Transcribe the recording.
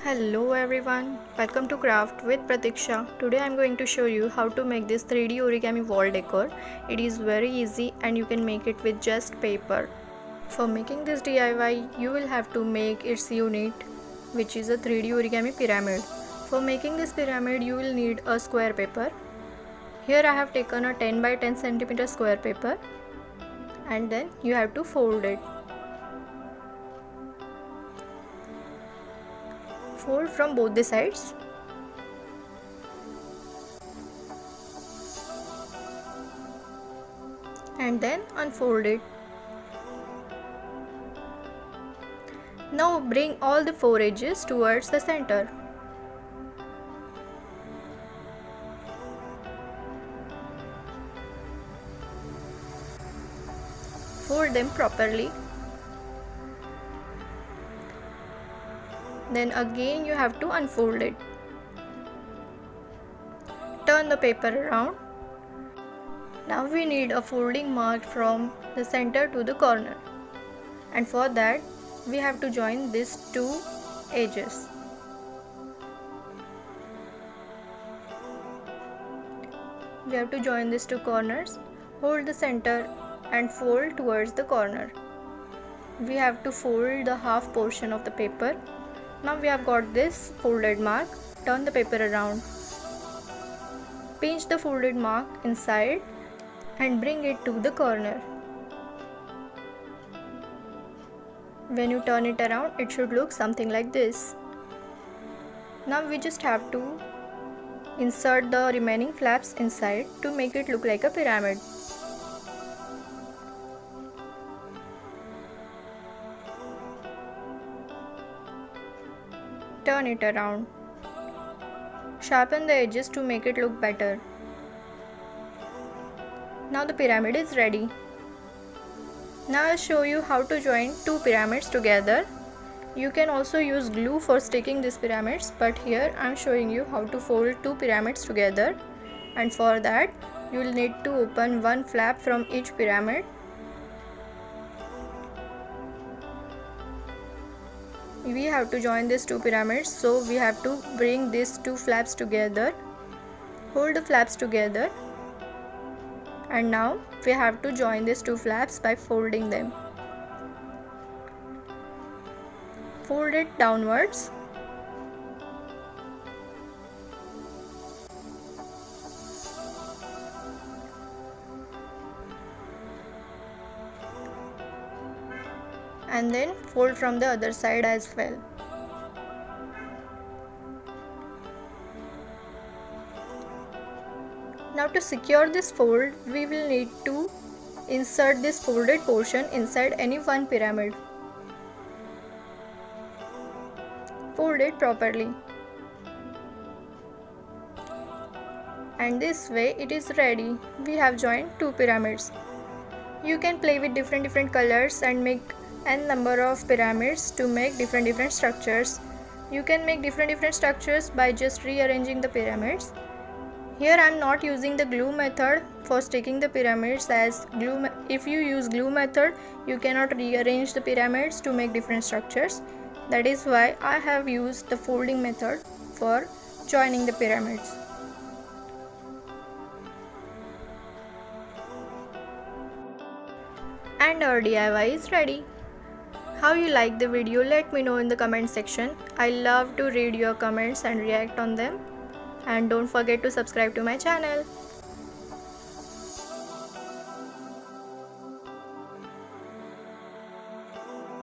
Hello everyone, welcome to Craft with Pratiksha. Today I am going to show you how to make this 3D origami wall decor. It is very easy and you can make it with just paper. For making this DIY, you will have to make its unit, which is a 3D origami pyramid. For making this pyramid, you will need a square paper. Here I have taken a 10 by 10 cm square paper and then you have to fold it. Fold from both the sides. And then unfold it. Now bring all the 4 edges towards the center. Fold them properly. Then again you have to unfold it. Turn the paper around. Now we need a folding mark from the center to the corner. And for that we have to join these 2 edges. We have to join these 2 corners. Hold the center and fold towards the corner. We have to fold the half portion of the paper. Now we have got this folded mark. Turn the paper around. Pinch the folded mark inside and bring it to the corner. When you turn it around, it should look something like this. Now we just have to insert the remaining flaps inside to make it look like a pyramid. Turn it around. Sharpen the edges to make it look better. Now the pyramid is ready. Now I'll show you how to join 2 pyramids together. You can also use glue for sticking these pyramids, but here I'm showing you how to fold 2 pyramids together. And for that you will need to open one flap from each pyramid. We have to join these 2 pyramids, so we have to bring these 2 flaps together. Hold the flaps together. And now we have to join these 2 flaps by folding them. Fold it downwards. And then fold from the other side as well. Now to secure this fold, we will need to insert this folded portion inside any one pyramid. Fold it properly. And this way it is ready. We have joined 2 pyramids. You can play with different colors and make n number of pyramids to make different structures. You can make different structures by just rearranging the pyramids. Here I am not using the glue method for sticking the pyramids, as if you use glue method you cannot rearrange the pyramids to make different structures. That is why I have used the folding method for joining the pyramids. And our DIY is ready. How you like the video, let me know in the comment section. I love to read your comments and react on them. And don't forget to subscribe to my channel.